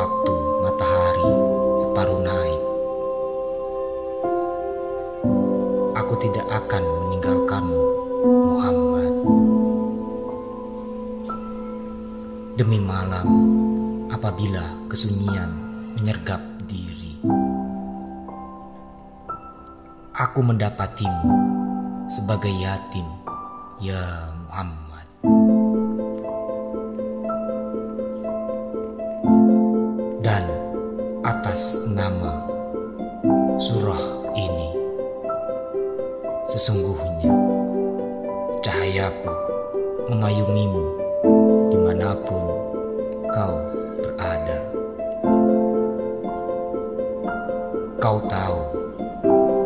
waktu matahari separuh naik, aku tidak akan meninggalkanmu, Muhammad. Demi malam apabila kesunyian menyergap diri, aku mendapatimu sebagai yatim, ya Muhammad. Dan atas nama surah ini, sesungguhnya cahayaku memayungimu dimanapun kau berada. Kau tahu,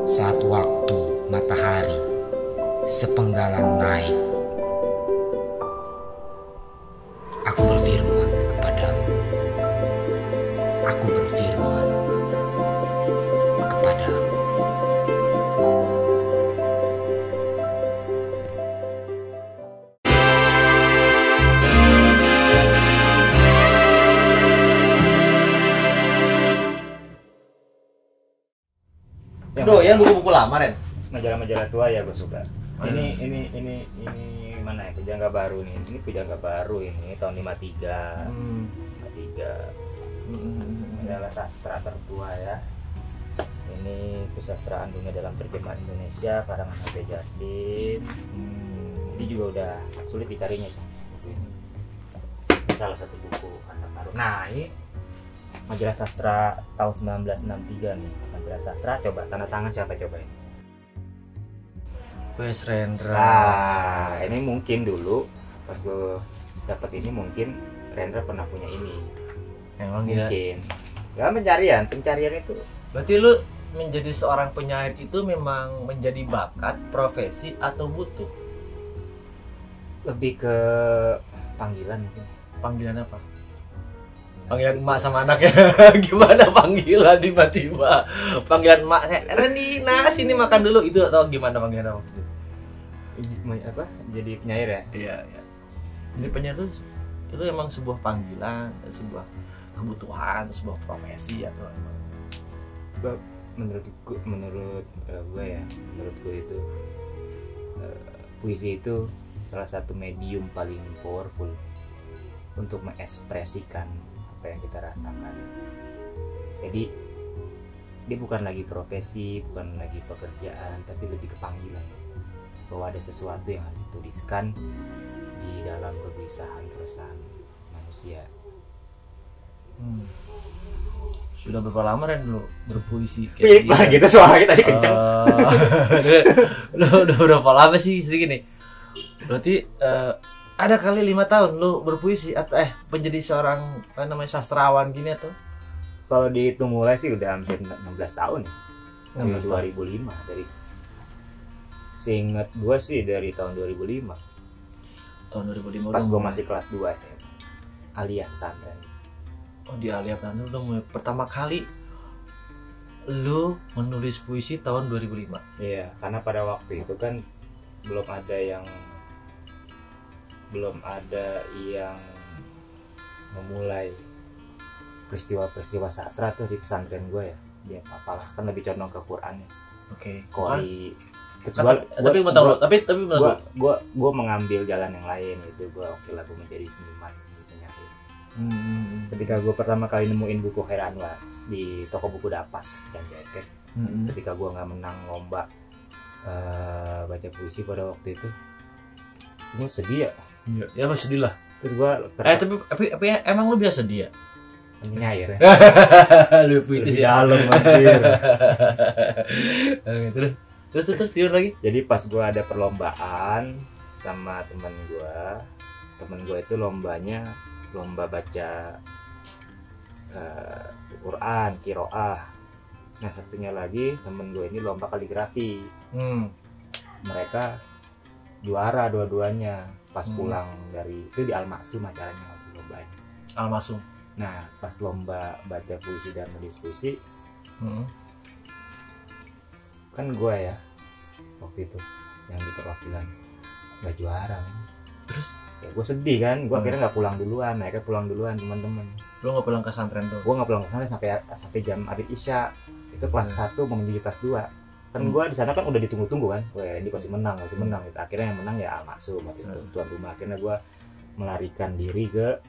saat waktu matahari sepenggalan naik, aku berfirman kepadamu. Aku berfirman kepadamu. Aduh, ya buku-buku lama, Ren. Majalah-majalah tua ya gue suka. Oh, Ini mana ya? Pujangga baru nih. Ini Pujangga baru ini tahun 53. 53. Majalah sastra tertua ya. Ini kesusastraan dunia dalam terjemahan Indonesia karangan H.B. Jassin. Ini juga udah sulit dicarinya buku ini. Ini salah satu buku anak baru. Nah, ini majalah sastra tahun 1963 nih. Majalah sastra, coba tanda tangan siapa coba ini? Wes Rendra. Nah, ini mungkin dulu pas gue dapet ini mungkin Rendra pernah punya ini. Emang ya. Mungkin. Ya pencarian itu. Berarti lu menjadi seorang penyair itu memang menjadi bakat, profesi atau butuh? Lebih ke panggilan mungkin. Panggilan apa? Panggilan emak sama anak ya. Gimana panggilan tiba-tiba? Panggilan emak, Rendina sini makan dulu itu atau gimana panggilan apa? Apa? Jadi penyair ya? Iya. Jadi penyair itu emang sebuah panggilan, sebuah kebutuhan, sebuah profesi atau emang Menurut gue itu puisi itu salah satu medium paling powerful untuk mengekspresikan apa yang kita rasakan. Jadi dia bukan lagi profesi, bukan lagi pekerjaan, tapi lebih ke panggilan bahwa ada sesuatu yang harus dituliskan di dalam kegelisahan keresahan manusia. Sudah berapa lama Ren lu berpuisi Pip lah gitu suara kita kenceng. Udah berapa lama sih segini? Berarti ada kali 5 tahun lu berpuisi atau menjadi seorang sastrawan gini atau? Kalau dihitung mulai sih udah hampir 16 tahun ya. 16 tahun. 2005 dari seingat gua sih dari tahun 2005. Tahun 2005 Pas gua masih kelas 2 SMA. Alia pesantren. Oh, di Alia Pesantren udah mulai pertama kali lu menulis puisi tahun 2005. Iya, karena pada waktu itu kan belum ada yang memulai peristiwa-peristiwa sastra tuh di pesantren gue ya. Dia apalah kan lebih condong ke Quran ya. Oke. Koi. Tapi gue mengambil jalan yang lain itu. Gue gue menjadi seniman penyair. Ketika gue pertama kali nemuin buku Khair Anwar di toko buku Dapas dan Jaket. Ketika gue nggak menang lomba baca puisi pada waktu itu, gue sedih ya. Ya mas sedih lah. Terus gue tapi emang lu biasa sedih ya? penyair ya. Lu puisi dalam anjir. Terus tidur lagi. Jadi pas gue ada perlombaan sama temen gue itu lomba baca Quran, Qiraah. Nah satunya lagi temen gue ini lomba kaligrafi. Mereka juara dua-duanya pas pulang dari itu di Al-Maksum acaranya waktu lombanya. Al-Maksum. Nah pas lomba baca puisi dan nulis puisi kan gue ya waktu itu yang di perwakilan nggak juara men. Terus Ya gue sedih kan, gue akhirnya nggak pulang duluan, mereka pulang duluan teman-teman. lu nggak pulang ke pesantren tuh? Gue nggak pulang ke sana sampai jam abis isya. Itu kelas 1 mau menuju kelas 2. Kan gue di sana kan udah ditunggu-tunggu kan, wah ini pasti menang gitu. Akhirnya yang menang ya Al-Maksum waktu itu, tuan rumah. Akhirnya gue melarikan diri ke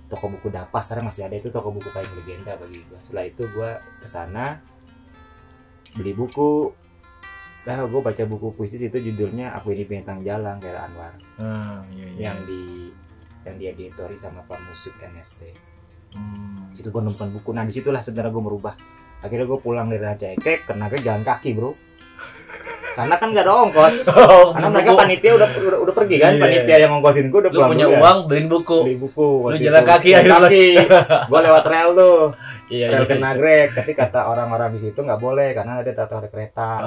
toko buku Dapas, sekarang masih ada, itu toko buku paling legenda bagi gue. Setelah itu gue kesana beli buku. Nah, gue baca buku puisi itu judulnya Aku Ini Bintang Jalan kayak Anwar. Iya. Yang dieditori sama Pak Musuk NST. Itu gue nonton buku. Nah disitulah sebenarnya gue merubah. Akhirnya gue pulang dari Rancaikek, kenapa jalan kaki bro. Karena kan gak ada ongkos. Karena mereka panitia udah pergi kan. Panitia yang ngongkosin gue udah pulang. Lu punya uang beliin buku. Lu jalan kaki akhirnya. Gue lewat rel tuh. Iya. Ke Nagrek, tapi kata orang-orang di situ nggak boleh karena ada tata kereta.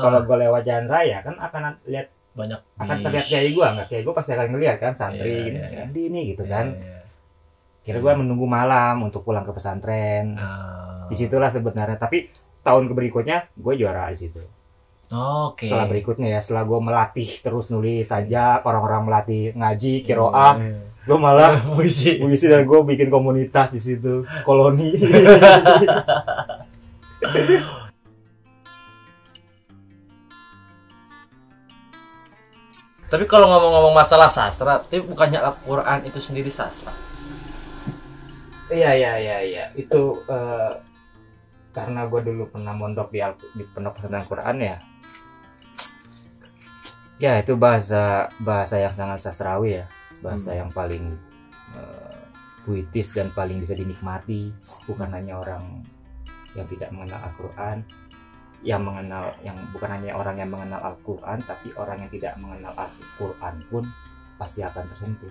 Kalau gue lewat jalan raya kan akan lihat banyak, akan terlihat kiai gue, nggak kiai gue pasti akan ngeliat kan santri ini gitu kan. Kira gue menunggu malam untuk pulang ke pesantren. Disitulah sebenarnya, tapi tahun berikutnya gue juara di situ. Setelah berikutnya ya, setelah gue melatih terus nulis saja, orang-orang melatih ngaji, kiroah, gue malah puisi dan gue bikin komunitas di situ, koloni. Tapi kalau ngomong-ngomong masalah sastra, tapi bukannya Al-Quran itu sendiri sastra? Iya. Itu karena gue dulu pernah mondok di pondok pesantren Al-Quran ya. Ya itu bahasa yang sangat sastrawi ya, bahasa yang paling puitis dan paling bisa dinikmati. Bukan hanya orang yang tidak mengenal Al-Quran, yang bukan hanya orang yang mengenal Al-Quran, tapi orang yang tidak mengenal Al-Quran pun pasti akan tersentuh.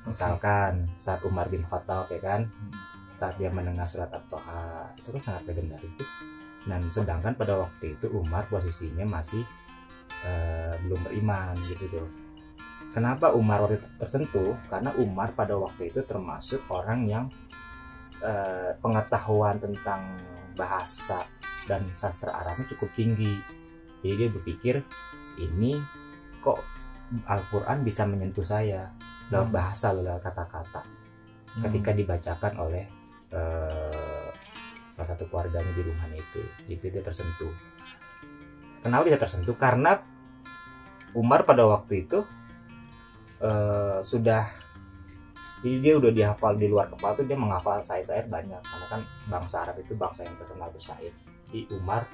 Misalkan saat Umar bin Khattab ya kan, saat dia mendengar surat At-Taha, itu kan sangat legendaris tuh. Dan sedangkan pada waktu itu Umar posisinya masih belum beriman gitu tuh. Kenapa Umar waktu itu tersentuh? Karena Umar pada waktu itu termasuk orang yang pengetahuan tentang bahasa dan sastra Arabnya cukup tinggi. Jadi dia berpikir, ini kok Al-Quran bisa menyentuh saya lewat bahasa, lewat kata-kata ketika dibacakan oleh salah satu keluarganya di rumahnya itu dia tersentuh. Kenapa dia tersentuh? Karena Umar pada waktu itu jadi dia udah dihafal di luar kepala tuh, dia menghafal syair-syair banyak karena kan bangsa Arab itu bangsa yang terkenal bersyair. Di Umar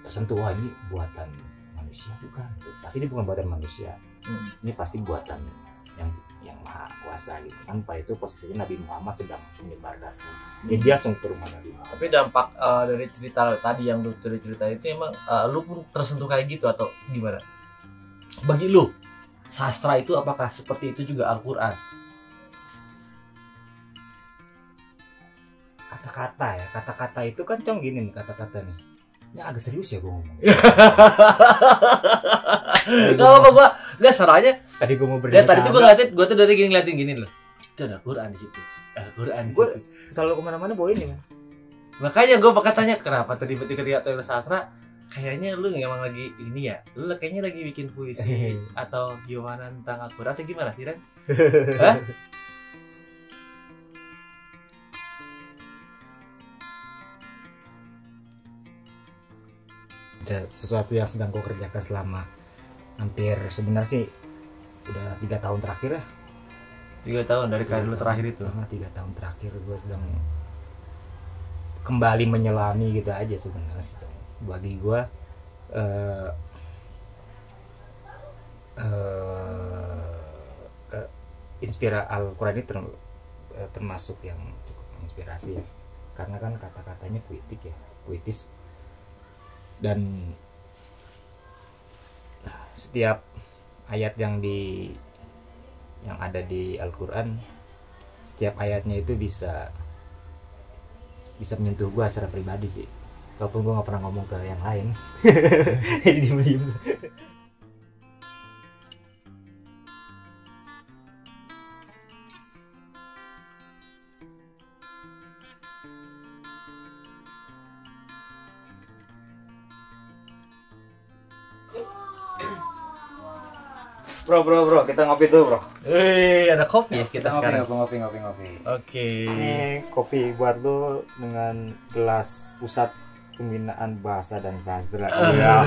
tersentuh, wah ini buatan manusia bukan? Pasti ini bukan buatan manusia. Ini pasti buatan yang maha kuasa gitu kan. Pada itu posisinya Nabi Muhammad sedang menyebarkan. Jadi dia langsung ke rumah Nabi Muhammad. Tapi dampak dari cerita tadi yang lu cerita itu emang lu pun tersentuh kayak gitu atau gimana? Bagi lu sastra itu apakah seperti itu juga Al-Quran? Kata-kata itu kan cong gini nih kata-kata nih. Ini agak serius ya gue ngomong. Gak apa-apa, gue gak salahnya. Tadi gue mau bercerita. Tadi tuh gue tuh dari ngeliatin gini loh. Itu ada Al-Quran di situ. Al-Quran. Gue selalu kemana-mana bawa ini man. Makanya gue katanya kenapa tadi ketika tulis sastra, kayaknya lu emang lagi ini ya. Lu kayaknya lagi bikin puisi atau gimana tentang Al-Quran atau gimana sih Ren? Hah? Ada sesuatu yang sedang gue kerjakan selama hampir sebenarnya sih udah 3 tahun terakhir ya. 3 tahun dari karir lu terakhir itu. 3 tahun terakhir gue sedang kembali menyelami gitu aja sebenarnya sih. Bagi gue Al-Quran ini termasuk yang cukup menginspirasi ya. Karena kan kata-katanya puitis. Dan setiap ayat yang ada di Al-Quran, setiap ayatnya itu bisa menyentuh gue secara pribadi sih, walaupun gue nggak pernah ngomong ke yang lain. Jadi diem. Bro, kita ngopi tuh, bro. Ada kopi ya kita sekarang. Ngopi. Oke. Ini kopi buat lu dengan gelas Pusat Pembinaan Bahasa dan Sastra. Iya.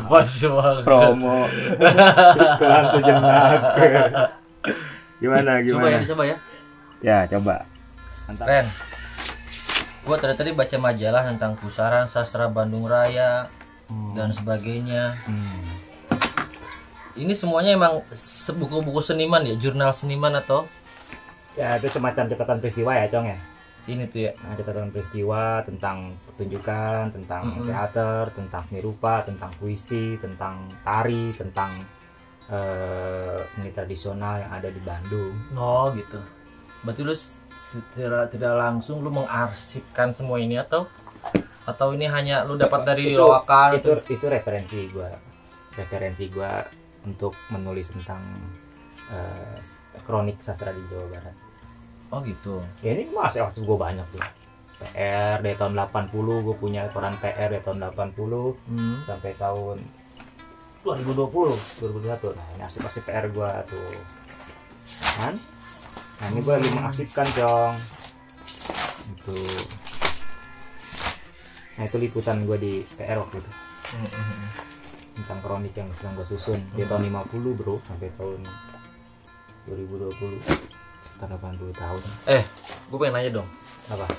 Pas banget. Promo. Iklan sejenak. Gimana? Coba ya. Ya, coba. Mantap. Ren. Gua tadi baca majalah tentang Pusaran Sastra Bandung Raya dan sebagainya. Ini semuanya emang buku-buku seniman ya, jurnal seniman atau? Ya, itu semacam catatan peristiwa ya, Cong ya. Ini tuh ya. Nah, catatan peristiwa tentang pertunjukan, tentang teater, tentang seni rupa, tentang puisi, tentang tari, tentang seni tradisional yang ada di Bandung. Oh gitu. Berarti lu tidak langsung lu mengarsipkan semua ini atau ini hanya lu dapat dari loakan? Itu referensi gua untuk menulis tentang kronik sastra di Jawa Barat. Oh gitu. Ya ini masih waktu gue banyak tuh. PR dari tahun 80, gue punya koran PR dari tahun 80 sampai tahun 2021. Nah, ini arsip-arsip PR gue tuh. Kan? Nah, ini gue lagi mengarsipkan, Jong. Itu. Nah, itu liputan gue di PR waktu itu. Tentang kronik yang sedang gue susun di tahun 50, bro, sampai tahun 2020. Sekitar 80 tahun. Gue pengen nanya dong. Apa?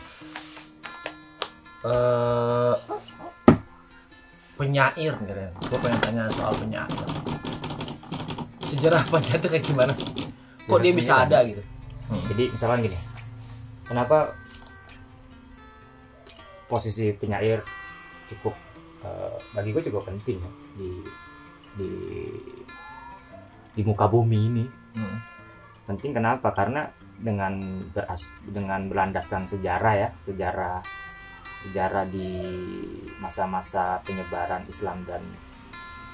Penyair gitu ya. Gue pengen tanya soal penyair. Sejarah penyair itu kayak gimana sih? Kok dia bisa ada gitu? Jadi misalkan gini, kenapa posisi penyair cukup bagi gue juga penting ya di muka bumi ini. Penting kenapa? Karena dengan berlandaskan sejarah di masa-masa penyebaran Islam dan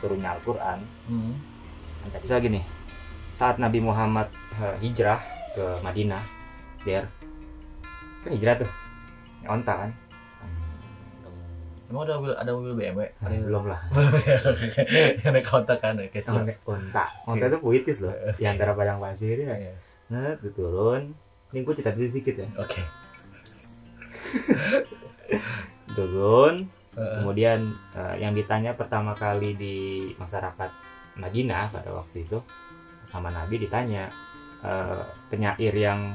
turunnya Al-Quran. Bisa gini, saat Nabi Muhammad hijrah ke Madinah, kan hijrah tuh, onta kan? Emang ada mobil BMW? Belum lah. Naik onta kan? Onta itu puitis loh, di antara padang pasir ya. Nah, itu turun. Ini gue cerita dulu sedikit ya. Oke. Turun. Kemudian yang ditanya pertama kali di masyarakat Madinah pada waktu itu sama Nabi ditanya penyair yang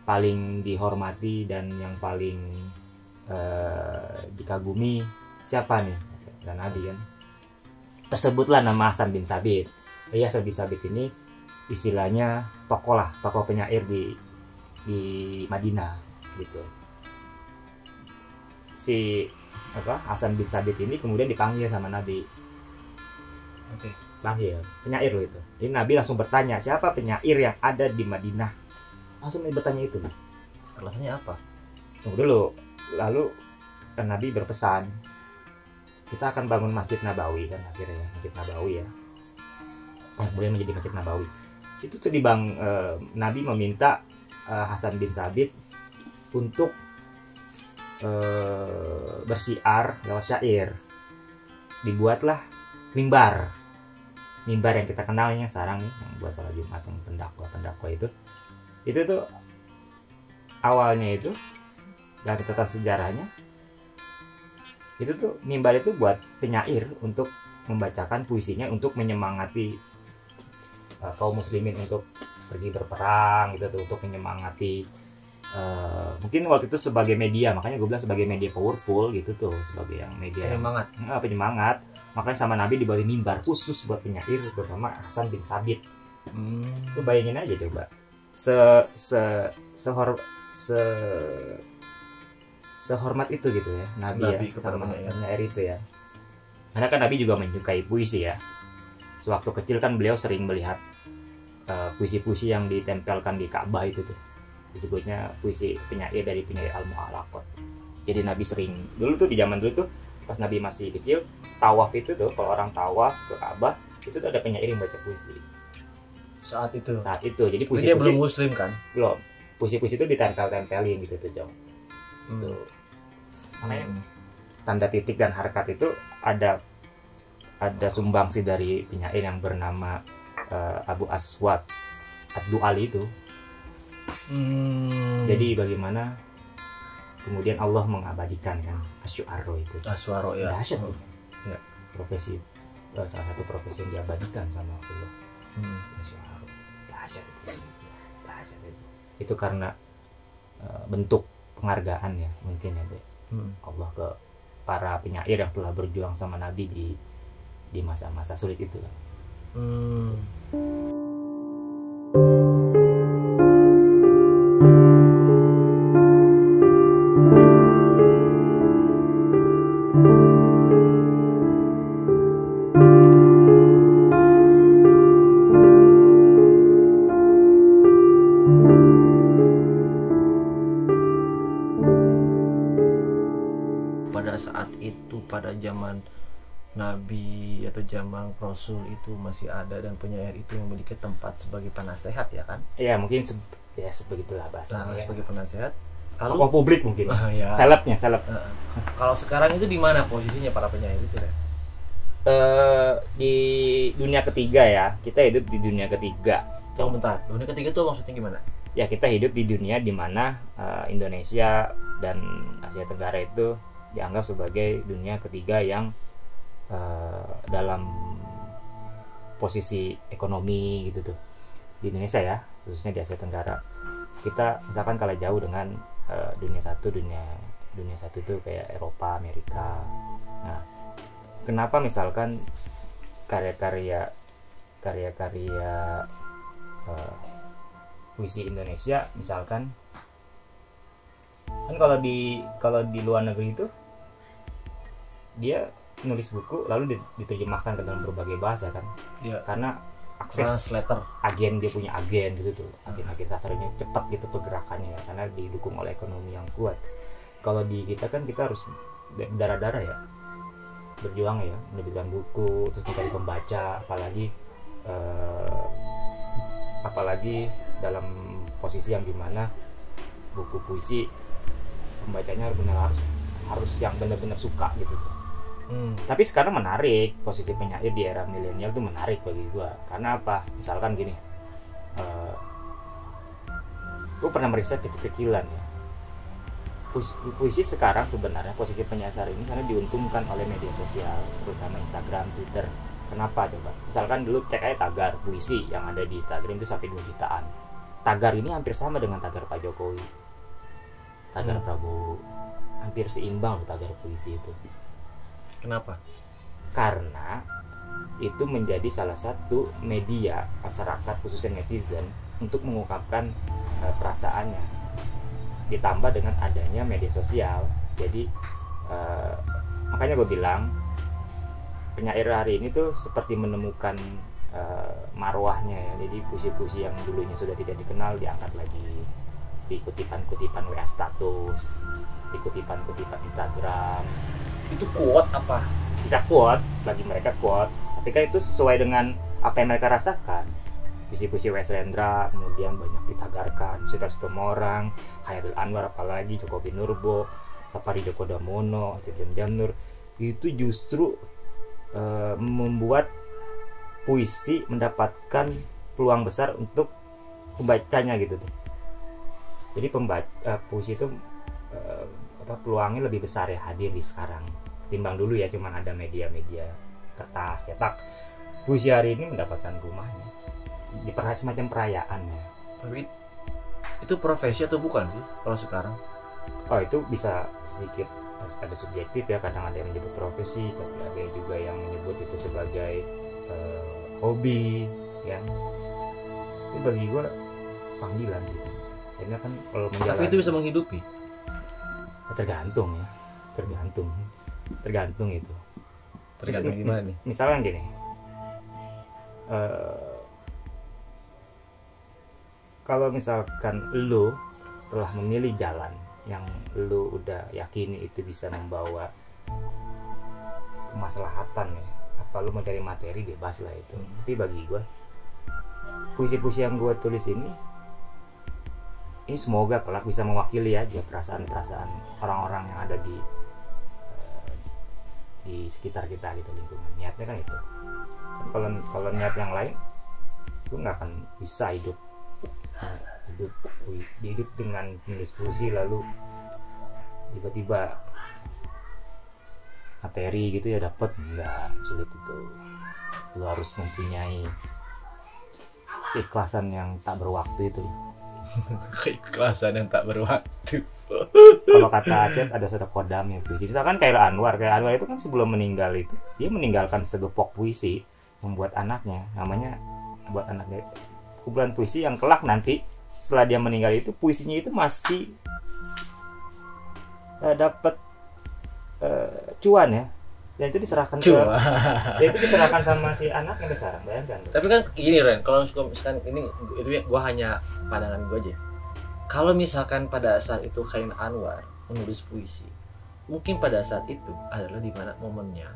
paling dihormati dan yang paling dikagumi siapa nih? Dan Nabi kan tersebutlah nama Hasan bin Sabit. Hasan bin Sabit ini istilahnya tokoh penyair di Madinah gitu. Si Hasan bin Sabit ini kemudian dipanggil sama Nabi. Panggil penyair loh itu. Jadi Nabi langsung bertanya, siapa penyair yang ada di Madinah? Langsung bertanya itu. Alasannya apa? Tunggu dulu. Lalu Nabi berpesan, kita akan bangun Masjid Nabawi kan akhirnya, Masjid Nabawi ya. Kemudian menjadi Masjid Nabawi. Itu tuh Nabi meminta Hasan bin Sabit untuk bersiar lewat syair. Dibuatlah mimbar yang kita kenalnya sekarang nih, yang buat salat Jumat, yang pendakwa itu tuh awalnya itu dari catatan sejarahnya itu tuh mimbar itu buat penyair untuk membacakan puisinya untuk menyemangati kaum muslimin untuk pergi berperang gitu tuh, untuk menyemangati mungkin waktu itu sebagai media, makanya gue bilang sebagai media powerful gitu tuh, sebagai yang media penyemangat. Makanya sama Nabi dibuatin mimbar khusus buat penyair bernama Hasan bin Sabit. Lu bayangin aja coba sehormat itu gitu ya Nabi ya sama penyair itu ya. Karena kan Nabi juga menyukai puisi ya. Sewaktu kecil kan beliau sering melihat puisi-puisi yang ditempelkan di Ka'bah itu tuh, disebutnya puisi penyair dari penyair Al-Mu'allaqat. Jadi Nabi sering dulu tuh, di zaman dulu tuh pas Nabi masih kecil, tawaf itu tuh, kalau orang tawaf ke Ka'bah itu tuh ada penyair yang baca puisi saat itu. Jadi puisi dia belum muslim kan? Belum. Puisi-puisi itu ditempel-tempelin gitu tuh, Jong. Tuh. Makanya tanda titik dan harkat itu ada sumbangsi dari penyair yang bernama Abu Aswad ad-Du'al itu. Jadi bagaimana kemudian Allah mengabadikan kan asy'ara itu. Suara ya. Dahsyat tuh. Ya. Profesi salah satu profesi yang diabadikan sama Allah. Asy'ara. Dahsyat itu. Dahsyat itu. Itu karena bentuk penghargaan ya mungkin ya Allah ke para penyair yang telah berjuang sama Nabi di masa-masa sulit itu kan. Pada saat itu, pada zaman Nabi atau zaman Rasul itu masih ada dan penyair itu memiliki tempat sebagai penasehat ya kan? Ya mungkin sebegitulah bahasanya. Sebagai penasehat. Tokoh publik mungkin. Ya. Seleb. Kalau sekarang itu di mana posisinya para penyair itu ya? Di dunia ketiga ya, kita hidup di dunia ketiga. Coba bentar, dunia ketiga itu maksudnya gimana? Ya kita hidup di dunia di mana Indonesia dan Asia Tenggara itu dianggap sebagai dunia ketiga yang dalam posisi ekonomi gitu tuh. Di Indonesia ya, khususnya di Asia Tenggara. Kita misalkan kalah jauh dengan dunia satu itu kayak Eropa, Amerika. Nah, kenapa misalkan karya-karya puisi Indonesia misalkan kan kalau di luar negeri itu dia nulis buku lalu diterjemahkan ke dalam berbagai bahasa kan. Iya. Karena akses Translator. dia punya agen gitu tuh, agen sastranya cepat gitu pergerakannya ya, karena didukung oleh ekonomi yang kuat. Kalau di kita kan kita harus darah-darah ya berjuang ya menerbitkan buku terus mencari pembaca, apalagi dalam posisi yang dimana buku puisi pembacanya harus yang benar-benar suka gitu. Tapi sekarang menarik posisi penyair di era milenial itu menarik bagi gua karena apa? Misalkan gini, gua pernah meriksa kecil-kecilan ya. Puisi sekarang sebenarnya posisi penyasar ini karena diuntungkan oleh media sosial, terutama Instagram, Twitter. Kenapa coba? Misalkan dulu cek aja tagar puisi yang ada di Instagram itu sampai 2 jutaan. Tagar ini hampir sama dengan tagar Pak Jokowi, tagar Prabowo, hampir seimbang loh tagar puisi itu. Kenapa? Karena itu menjadi salah satu media masyarakat khususnya netizen untuk mengungkapkan perasaannya. Ditambah dengan adanya media sosial, jadi makanya gue bilang penyair hari ini tuh seperti menemukan marwahnya ya. Jadi puisi-puisi yang dulunya sudah tidak dikenal diangkat lagi di kutipan-kutipan WA status, di kutipan-kutipan Instagram. Itu quote apa? Bisa quote, bagi mereka quote, tapi kan itu sesuai dengan apa yang mereka rasakan. Puisi-puisi Wes Rendra kemudian banyak ditagarkan, Sutar Sitomorang, Khairul Anwar, apalagi Joko Pinurbo, Safari Djoko Damono, Jamjam Nur, itu justru membuat puisi mendapatkan peluang besar untuk pembacanya gitu tuh. Jadi puisi itu peluangnya lebih besar ya hadir di sekarang. Timbang dulu ya cuman ada media-media kertas, cetak. Puisi hari ini mendapatkan rumahnya. Diperhati semacam perayaan ya. Tapi itu profesi atau bukan sih kalau sekarang? Oh itu bisa sedikit ada subjektif ya, kadang ada yang menyebut profesi, tapi ada juga yang menyebut itu sebagai hobi ya. Ini bagi gue panggilan sih. Karena kan kalau menjalani, tapi itu bisa menghidupi. Tergantung ya, tergantung itu. Tergantung gimana nih? Misalnya gini, kalau misalkan lu telah memilih jalan yang lu udah yakini itu bisa membawa kemaslahatan ya, apa lu mencari materi bebas lah itu. Tapi bagi gue puisi-puisi yang gue tulis ini semoga kelak bisa mewakili aja perasaan-perasaan orang-orang yang ada di sekitar kita gitu, lingkungan. Niatnya kan itu. Kalau niat yang lain gue nggak akan bisa hidup dengan menulis puisi lalu tiba-tiba materi gitu ya dapat, nggak, sulit itu. Lu harus mempunyai keikhlasan yang tak berwaktu itu. Keikhlasan yang tak berwaktu. Kalau kata Acep ada satu kodamnya puisi. Misalkan kayak Anwar itu kan sebelum meninggal itu dia meninggalkan segepok puisi membuat anaknya, namanya buat anaknya kumpulan puisi yang kelak nanti setelah dia meninggal itu puisinya itu masih dapat cuan ya, dan itu diserahkan dan itu diserahkan sama si anak yang besar, bayangkan. Tapi kan gini Ren, kalau misalkan ini itu ya gue hanya pandangan gue aja. Kalau misalkan pada saat itu Khairil Anwar menulis puisi, mungkin pada saat itu adalah di mana momennya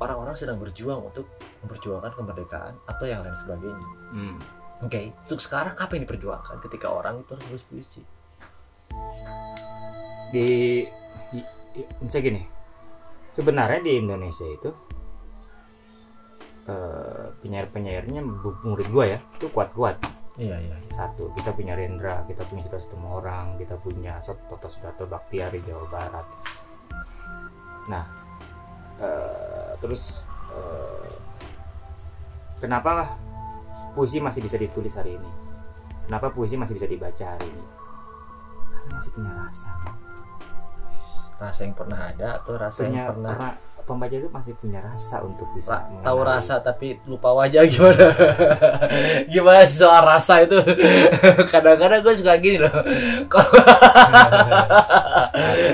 orang-orang sedang berjuang untuk memperjuangkan kemerdekaan atau yang lain sebagainya. Oke, untuk sekarang apa yang diperjuangkan ketika orang itu harus menulis puisi? Misalnya gini, sebenarnya di Indonesia itu penyair-penyairnya menurut gue ya itu kuat-kuat. Iya. Satu, kita punya Rendra, kita punya Sudarso Temorang, kita punya Toto Sudarto Baktiar di Jawa Barat. Nah, terus kenapa puisi masih bisa ditulis hari ini? Kenapa puisi masih bisa dibaca hari ini? Karena masih punya rasa. Rasa yang pernah ada atau rasa yang pernah karena pembaca itu masih punya rasa untuk bisa tahu rasa tapi lupa wajah gimana? Gimana soal rasa itu? Kadang-kadang gue suka gini loh.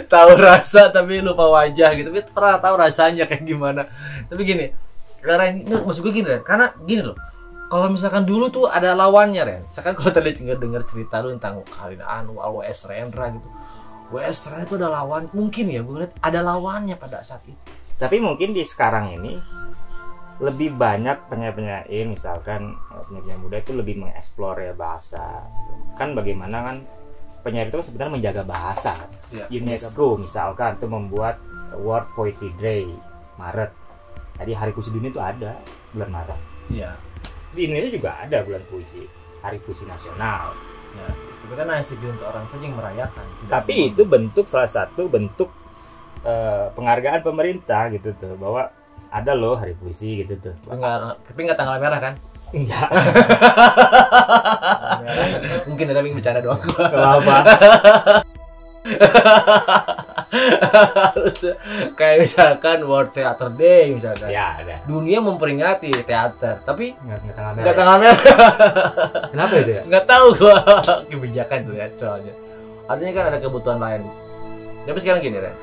Tahu rasa tapi lupa wajah gitu. Tapi pernah tahu rasanya kayak gimana. Tapi gini, Ren, maksud gue gini Ren, karena gini loh. Kalau misalkan dulu tuh ada lawannya Ren. Misalkan kalau tadi dengar cerita lu tentang Khairil Anwar, W.S. Rendra gitu. W.S. Rendra itu ada lawan, mungkin ya gue lihat ada lawannya pada saat itu. Tapi mungkin di sekarang ini lebih banyak penyair-penyair, misalkan penyair muda itu lebih mengeksplor ya bahasa. Kan bagaimana kan penyair itu sebenarnya menjaga bahasa. Ya, UNESCO misalkan itu membuat World Poetry Day Maret. Jadi Hari Puisi Dunia itu ada bulan Maret. Iya. Di Indonesia juga ada bulan puisi, Hari Puisi Nasional. Ya, itu kan hanya segelintir orang saja yang merayakan. Tapi itu salah satu bentuk penghargaan pemerintah gitu tuh, bahwa ada loh Hari Puisi gitu tuh. Tapi nggak tanggal merah kan? Enggak. Mungkin ada yang bercanda doang. Kenapa? Kayak misalkan World Theater Day misalkan. Ya, ada. Dunia memperingati teater, tapi nggak tanggal merah. Kenapa itu ya? Nggak tahu gua kebijakan tuh ya soalnya. Artinya kan ada kebutuhan lain. Tapi sekarang gini Ren.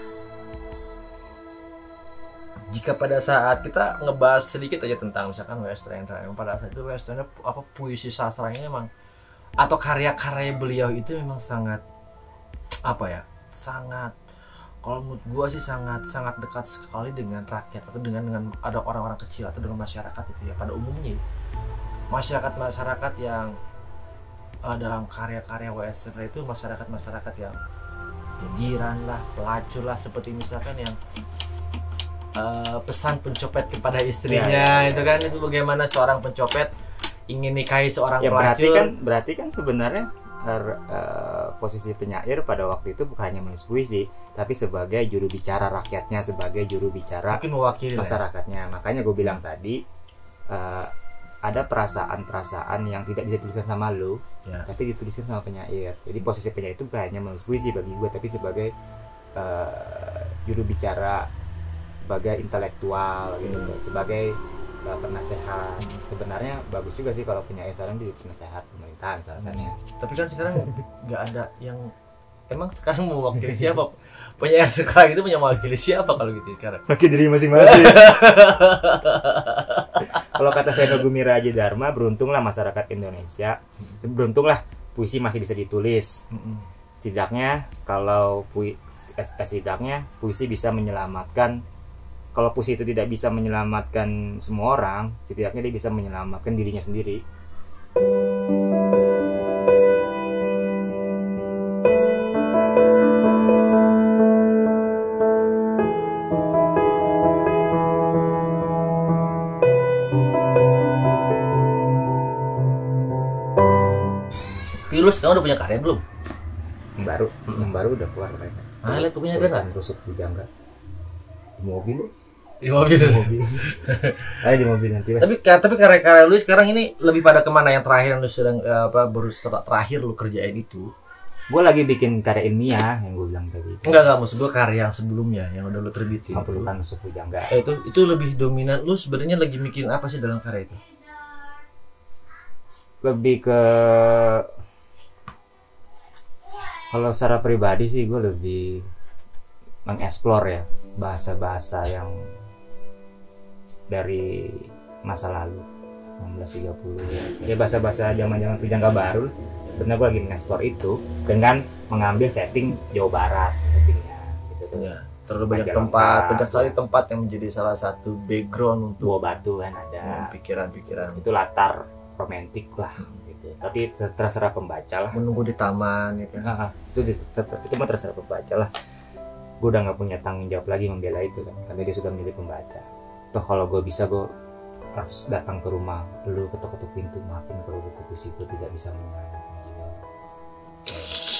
Jika pada saat kita ngebahas sedikit aja tentang misalkan W.S. Rendra, yang pada saat itu W.S. Rendra puisi sastranya memang atau karya-karya beliau itu memang sangat sangat, kalau menurut gua sih sangat dekat sekali dengan rakyat atau dengan ada orang-orang kecil atau dengan masyarakat itu ya pada umumnya. Masyarakat yang dalam karya-karya W.S. Rendra itu masyarakat yang pinggiran lah, pelacur lah, seperti misalkan yang pesan pencopet kepada istrinya itu kan, itu bagaimana seorang pencopet ingin nikahi seorang pelacur. Berarti kan sebenarnya posisi penyair pada waktu itu bukan hanya menulis puisi, tapi sebagai juru bicara rakyatnya, sebagai juru bicara masyarakatnya. Makanya gue bilang tadi ada perasaan-perasaan yang tidak bisa dituliskan sama lo, tapi dituliskan sama penyair. Jadi posisi penyair itu bukan hanya menulis puisi bagi gue, tapi sebagai juru bicara, sebagai intelektual gitu, sebagai penasehat. Sebenarnya bagus juga sih kalau penyair sekarang jadi penasehat pemerintahan misalkan ya. Tapi kan sekarang nggak ada yang emang sekarang mewakili siapa? Penyair sekarang itu punya mewakili siapa kalau gitu sekarang? Pakai diri masing-masing. Kalau kata Seno Gumiraji Dharma, beruntunglah masyarakat Indonesia, beruntunglah puisi masih bisa ditulis. Setidaknya puisi bisa menyelamatkan. Kalau puisi itu tidak bisa menyelamatkan semua orang, setidaknya dia bisa menyelamatkan dirinya sendiri. Tapi lu sekarang udah punya karya belum? Yang baru udah keluar mereka. Ah, lihat punya ada nggak? Rusuk Pujangga. Di mobil. Di mobil. Ada di mobil nanti. Tapi karya-karya lu sekarang ini lebih pada kemana? Yang terakhir yang lu sedang terakhir lu kerjain itu? Gue lagi bikin karya ilmiah yang gue bilang tadi. Enggak, maksud gue karya yang sebelumnya yang udah lu terbitin. Pelukan Rusuk Pujangga. Itu lebih dominan. Lu sebenarnya lagi mikirin apa sih dalam karya itu? Lebih ke, kalau secara pribadi sih gue lebih mengeksplor ya bahasa-bahasa yang dari masa lalu 1930 ya, bahasa-bahasa zaman-zaman Pujangga baru. Sebenarnya gue lagi mengeksplor itu dengan mengambil setting Jawa Barat settingnya gitu tuh. Ya, terlalu banyak banyak sekali tempat yang menjadi salah satu background untuk Buah Batu kan ada pikiran-pikiran. itu latar romantis lah gitu. Tapi terserah pembaca lah. Menunggu di taman ya kan. Itu mah terserah pembaca lah. Gue udah nggak punya tanggung jawab lagi membela itu kan, karena dia sudah menjadi pembaca. Toh kalau gue bisa, gue harus datang ke rumah lu, ketuk-ketuk pintu, maafin kalau buku puisi gue tidak bisa menyelamatkan jiwa.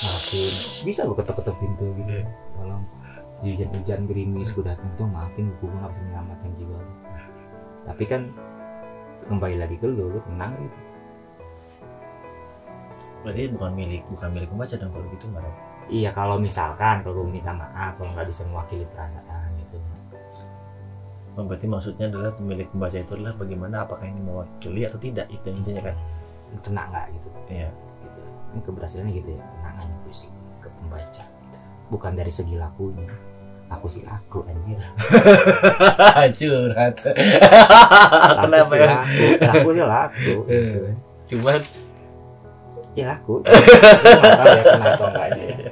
Maafin, bisa gue ketuk-ketuk pintu gitu. Tolong, hujan-hujan gerimis gue datang tuh, maafin buku gue nggak bisa menyelamatkan jiwa. Tapi kan kembali lagi ke lu tenang gitu. Berarti bukan milik pembaca dong kalau gitu, Mbak. Iya, kalau misalkan kalau gue minta maaf kalau nggak bisa mewakili perasaan gitu. Oh, berarti maksudnya adalah pemilik pembaca itu adalah bagaimana, apakah ini mewakili atau tidak, itu intinya kan? Kena nggak gitu? Iya. Gitu. Ini keberhasilannya gitu ya, kenangan puisi ke pembaca. Bukan dari segi lakunya. Aku sih laku anjir. Curhat. Kenapa ya? Lakunya laku. Gitu. Cuman ya laku. Nggak tahu ya kenapa enggaknya.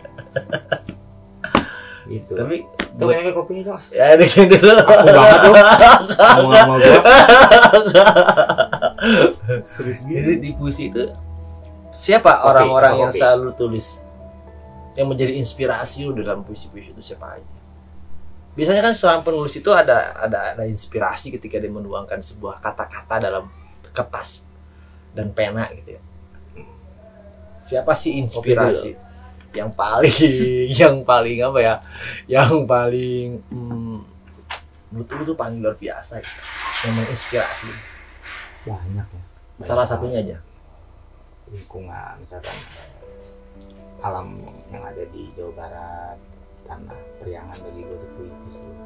Gitu. Tapi tuh kayak kopinya coba. Ya bikin dulu. Aku banget tuh. Ngomong sama gua. Serius Jadi di puisi itu siapa orang-orang yang selalu tulis yang menjadi inspirasi lu dalam puisi-puisi itu siapa aja? Biasanya kan seorang penulis itu ada inspirasi ketika dia menuangkan sebuah kata-kata dalam kertas dan pena gitu ya. Siapa sih inspirasi yang paling apa ya? Yang paling menurut lu tuh paling luar biasa gitu, yang menginspirasi? Banyak ya. Salah satunya aja. Lingkungan misalkan alam yang ada di Jawa Barat, tanah Priangan bagi gue tuh puitis tuh.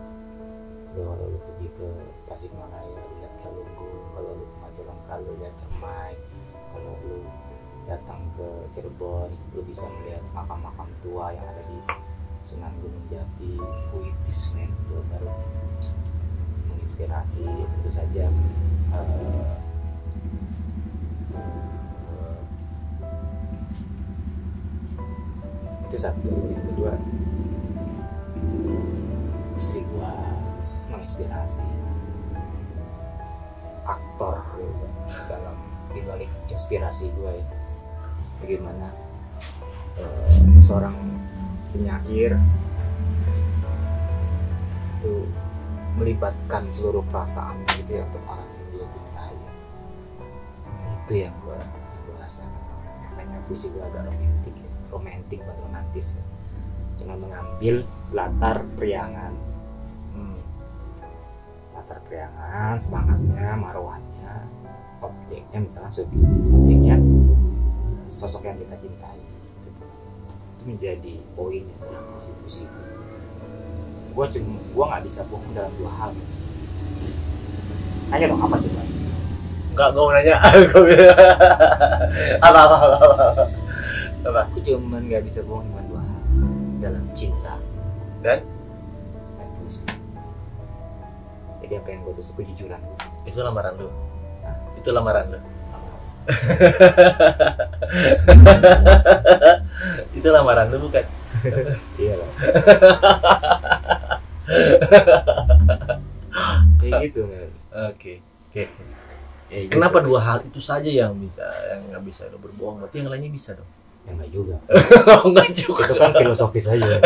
Kalau lu pergi ke Tasikmalaya lihat Galunggung, kalau lu ke Majalengka lu lihat Cermai, kalau lu datang ke Cirebon lu bisa melihat makam-makam tua yang ada di Sunan Gunung Jati. Puitis men, Jawa Barat menginspirasi tentu saja. Itu satu. Yang kedua, istri gua menginspirasi, aktor gitu, dalam dibalik inspirasi gua ya. Bagaimana seorang penyair itu melibatkan seluruh perasaannya gitu ya untuk orang yang dia cintai. Itu yang gua rasakan. Makanya puisi gua agak romantik bukan romantis ya. Cuma mengambil latar Priangan, latar Priangan, semangatnya, marwahnya, objeknya misalnya subjeknya sosok yang kita cintai gitu. Itu menjadi poin dalam puisi itu. Gua nggak bisa bohong dalam dua hal. Tanya dong apa coba? Enggak, gue mau nanya. Apa? Aku cuma nggak bisa bohong dengan dua hal, dalam cinta Dan puisi. Jadi apa yang gue tulis kejujuran gue. itu lamaran lu. Itu lamaran lu. Itu lamaran lu bukan? Iya lah. Kayak gitu men. Oke. Kenapa dua hal itu saja yang nggak bisa lo berbohong? Berarti yang lainnya bisa dong? Ya enggak juga. Enggak juga. Itu kan filosofis aja.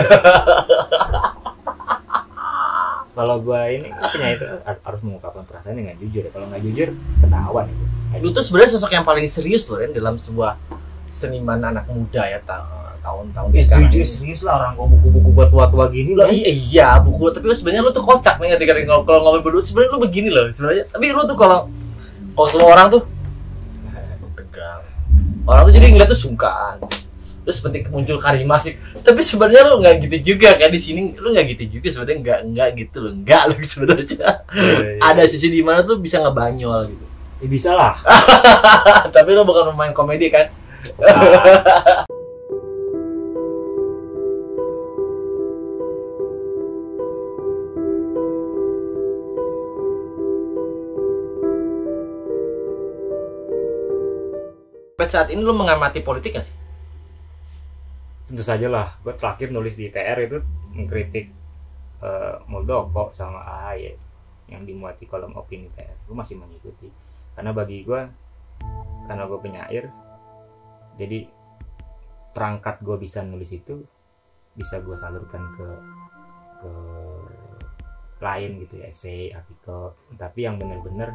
Kalau gua ini punya itu harus mengungkapkan perasaan dengan jujur ya. Kalau nggak jujur ketahuan itu. Lu tuh sebenarnya sosok yang paling serius loh Ren dalam sebuah seniman anak muda ya tahun-tahun sekarang Jujur ini. serius lah orang kok buku-buku buat tua-tua gini Lo lah. iya buku, tapi lo sebenarnya lo tuh kocak nih ketika kalau ngomong berdua sebenarnya lo begini loh sebenarnya. Tapi lo tuh kalau semua orang tuh tegang, orang tuh jadi ngeliat tuh sungkan, terus penting muncul karisma sih. Tapi sebenarnya lo nggak gitu juga kan, di sini lo nggak gitu juga sebenarnya, nggak gitu lo, nggak lo sebenarnya. Ada sisi di mana tuh bisa ngebanyol gitu. Ya bisa lah. Tapi lo bukan pemain komedi kan? Pada saat ini lo mengamati politik gak sih? Tentu saja lah, gue terakhir nulis di PR itu mengkritik Muldoko sama AHY yang dimuat di kolom opini PR. Gue masih mengikuti karena bagi gue, karena gue penyair, jadi perangkat gue bisa nulis itu bisa gue salurkan ke lain gitu ya, esai, artikel. Tapi yang benar-benar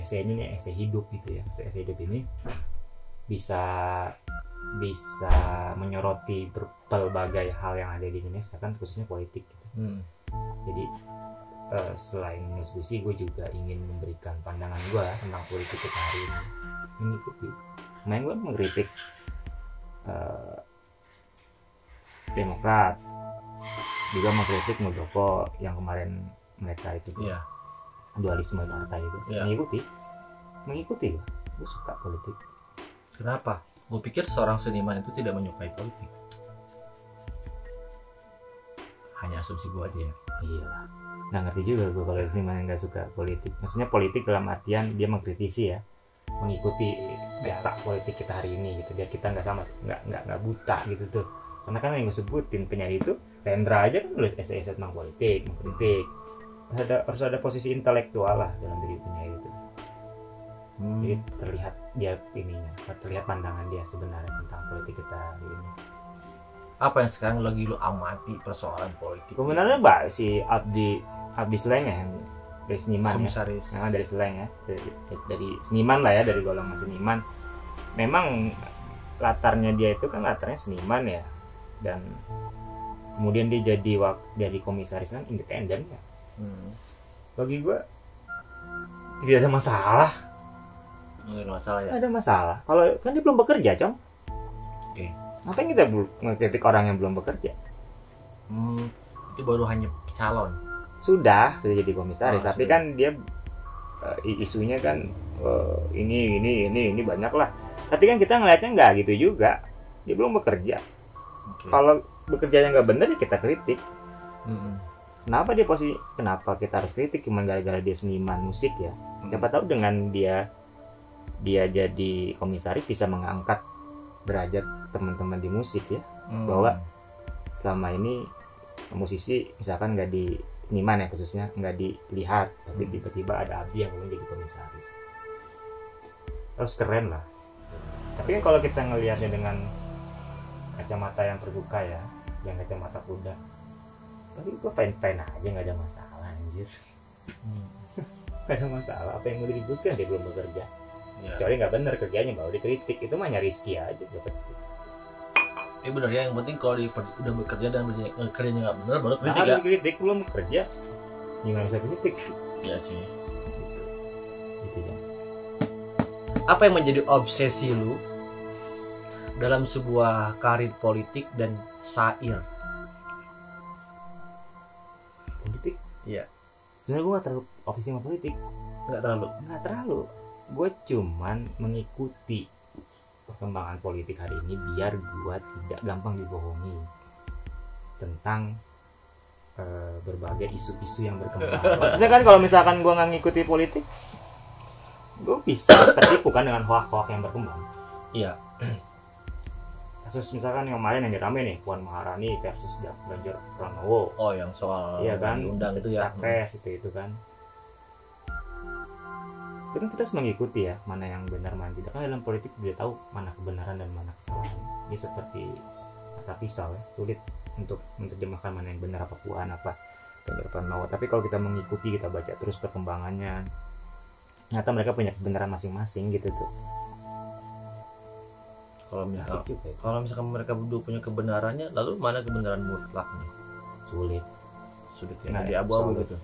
esainya nih esai hidup gitu ya. Esai hidup ini bisa menyoroti berbagai hal yang ada di Indonesia kan, khususnya politik gitu. Jadi selain nulis puisi, gue juga ingin memberikan pandangan gue tentang politik kita hari ini, mengikuti. Main gue mengkritik Demokrat, juga mengkritik Muldoko yang kemarin mereka itu dualisme partai itu. Mengikuti gue suka politik. Kenapa? Gue pikir seorang seniman itu tidak menyukai politik. Hanya asumsi gue aja ya. Iya, nggak ngerti juga gue kalau seniman yang nggak suka politik. Maksudnya politik dalam artian dia mengkritisi ya, mengikuti data politik kita hari ini gitu, biar kita nggak buta gitu tuh. Karena kan yang gue sebutin penyair itu, Rendra aja kan nulis esai-esai tentang politik, mengkritik. Harus ada posisi intelektual lah dalam diri penyair itu. Jadi terlihat dia terlihat pandangan dia sebenarnya tentang politik kita hari ini. Apa yang sekarang lagi lo amati persoalan politik? Sebenarnya Mbak si Abdi Sleng ya, dari seniman komisaris. Ya, dari Sleng ya, dari seniman lah ya, dari golongan seniman. Memang latarnya dia itu kan latarnya seniman ya, dan kemudian dia jadi komisaris kan independen ya. Bagi gue tidak ada masalah. Nggak ada masalah ya? Nggak ada masalah. Kalau kan dia belum bekerja, Cong. Oke. Ngapain kita mengkritik orang yang belum bekerja? Itu baru hanya calon. Sudah jadi komisaris. Tapi sudah. kan dia isunya kan ini banyak lah. Tapi kan kita ngelihatnya nggak gitu juga. Dia belum bekerja. Okay. Kalau bekerjanya nggak benar ya kita kritik. Kenapa kita harus kritik? Cuma gara-gara dia seniman musik ya. Siapa tahu dengan dia jadi komisaris bisa mengangkat derajat teman-teman di musik ya. Bahwa selama ini musisi misalkan nggak di seniman ya khususnya nggak dilihat, tapi tiba-tiba ada Abdi yang kemudian jadi komisaris. Terus keren lah. Tapi kan kalau kita ngelihatnya dengan kacamata yang terbuka ya, yang kacamata kuda, tapi gue fine aja, nggak ada masalah anjir. Nggak ada masalah, apa yang mau diributkan, dia belum bekerja ya. Kecuali nggak benar kerjanya baru dikritik, itu mah rizki aja dapat. Benar ya, yang penting kalau udah bekerja dan kerjanya nggak benar baru kritik ya. Kritik belum bekerja gimana bisa kritik? Iya sih. Gitu ya. Apa yang menjadi obsesi lu dalam sebuah karir politik dan syair? Politik? Iya. Sebenarnya gue nggak terlalu obsesi sama politik. Nggak terlalu. Gue cuman mengikuti perkembangan politik hari ini biar gue tidak gampang dibohongi tentang berbagai isu-isu yang berkembang. Maksudnya kan kalau misalkan gue nggak ngikuti politik, gue bisa tertipu kan dengan hoak-hoak yang berkembang. Iya. Kasus misalkan yang kemarin yang rame nih, Puan Maharani versus Ganjar Pranowo. Oh, yang soal iya kan, undang itu ya. Capres itu kan. Itu kan kita harus mengikuti ya, mana yang benar mana tidak. Kan dalam politik dia tahu mana kebenaran dan mana kesalahan. Ini seperti kata pisau ya, sulit untuk menerjemahkan mana yang benar, apa Puan, apa Ganjar Pranowo. Tapi kalau kita mengikuti, kita baca terus perkembangannya, ternyata mereka punya kebenaran masing-masing gitu tuh. Asik juga itu. kalau misalkan mereka berdua punya kebenarannya, lalu mana kebenaran mutlaknya? Sulit. Sulit ya. Nah, Jadi abu-abu sulit. gitu.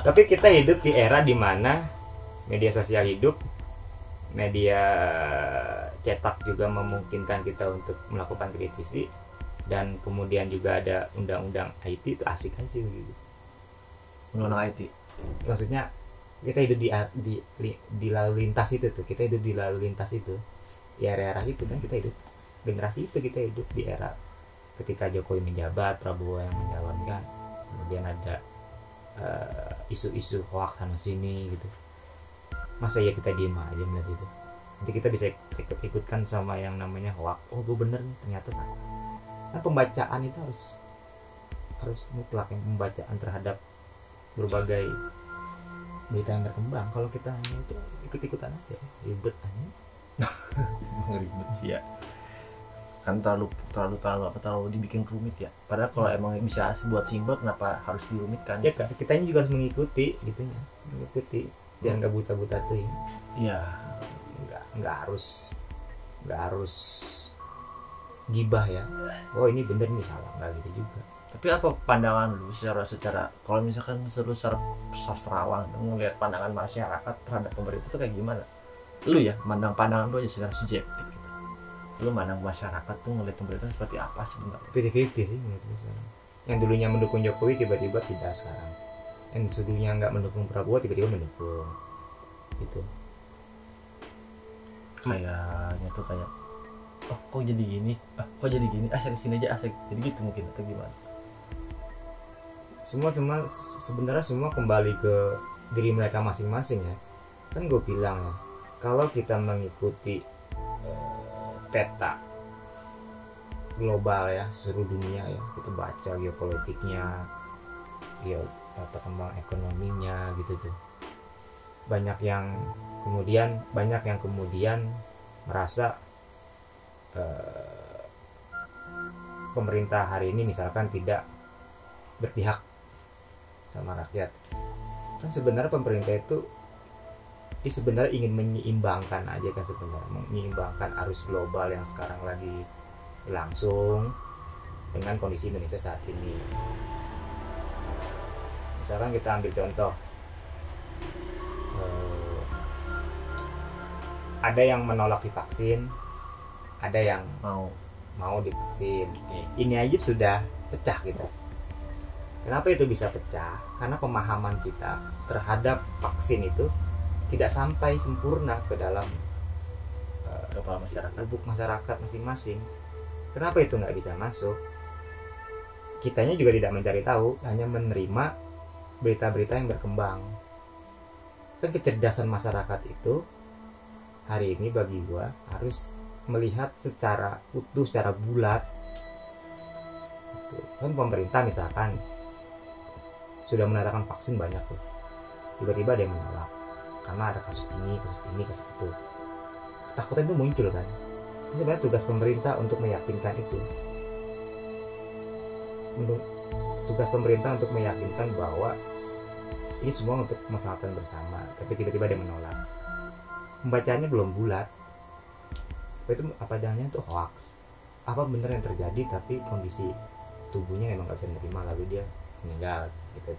Tapi kita hidup di era dimana media sosial hidup, media cetak juga memungkinkan kita untuk melakukan kritisi, dan kemudian juga ada undang-undang IT. Itu asik aja gitu. Undang-undang IT. Maksudnya kita hidup di lalu lintas itu tuh, kita hidup di lalu lintas itu, di era-era itu kan, kita hidup generasi itu, kita hidup di era ketika Jokowi menjabat, Prabowo yang mencalonkan, kemudian ada isu-isu hoax sana sini gitu. Masa ya kita diem aja melihat itu? Nanti kita bisa ikut-ikutkan sama yang namanya hoax. Oh gue bener nih, ternyata salah. Nah pembacaan itu harus mutlak, yang pembacaan terhadap berbagai berita yang berkembang. Kalau kita hanya itu ikut-ikutan aja, ribet aja. Ribet sih ya. Kan terlalu dibikin rumit ya. Padahal kalau emang bisa buat simpel, kenapa harus dirumitkan? Ya kan, kita ini juga harus mengikuti gitu ya. Mengikuti. Jangan nggak buta-buta tuh ya. Iya. Nggak harus gibah ya. Oh ini bener nih, salah, nggak gitu juga. Tapi apa pandangan lu secara kalau misalkan secara sastrawan ngelihat pandangan masyarakat terhadap pemerintah itu kayak gimana? Lu ya, pandangan lu aja secara subjektif gitu. Lu mandang masyarakat tuh ngelihat pemerintah seperti apa sebenarnya? 50-50 sih menurut gue sekarang. Yang dulunya mendukung Jokowi tiba-tiba tidak sekarang. Yang dulunya nggak mendukung Prabowo tiba-tiba mendukung. Gitu. Kayaknya tuh kayak kok jadi gini? Kok jadi gini? Saya kesini aja, jadi gitu mungkin atau gimana? Sebenarnya semua kembali ke diri mereka masing-masing ya. Kan gue bilang ya, kalau kita mengikuti peta global ya, seluruh dunia ya, kita baca geopolitiknya, perkembangan ekonominya gitu tuh, banyak yang kemudian merasa pemerintah hari ini misalkan tidak berpihak sama rakyat. Kan sebenarnya pemerintah itu sebenarnya ingin menyeimbangkan aja kan, sebenarnya menyeimbangkan arus global yang sekarang lagi berlangsung dengan kondisi Indonesia saat ini. Misalkan kita ambil contoh, ada yang menolak divaksin, ada yang mau divaksin. Ini aja sudah pecah gitu. Kenapa itu bisa pecah? Karena pemahaman kita terhadap vaksin itu tidak sampai sempurna ke dalam kepala masyarakat, lubuk masyarakat masing-masing. Kenapa itu nggak bisa masuk? Kitanya juga tidak mencari tahu, hanya menerima berita-berita yang berkembang. Kan kecerdasan masyarakat itu hari ini bagi gua harus melihat secara utuh, secara bulat. Kan pemerintah misalkan sudah menarikkan vaksin banyak tuh, tiba-tiba ada yang menolak karena ada kasus ini, kasus itu. Ketakutan itu muncul kan. Ini sebenarnya tugas pemerintah untuk meyakinkan itu. Tugas pemerintah untuk meyakinkan bahwa ini semua untuk keselamatan bersama, tapi tiba-tiba dia menolak. Pembacaannya belum bulat. Itu apa jangannya itu hoax? Apa benar yang terjadi tapi kondisi tubuhnya memang nggak bisa menerima, lalu dia meninggal gitu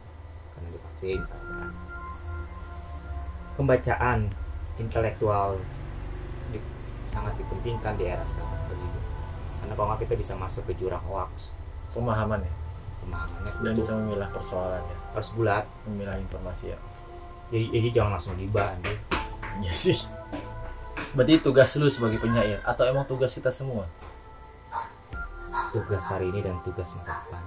karena divaksin misalkan. Pembacaan intelektual sangat dipentingkan di era sekarang begitu. Karena kalau nggak kita bisa masuk ke jurang hoax. Pemahamannya dan bisa memilah persoalannya, harus bulat, memilah informasi ya. Jadi jangan langsung gibah deh. Iya sih. Berarti tugas lu sebagai penyair atau emang tugas kita semua? Tugas hari ini dan tugas masa depan.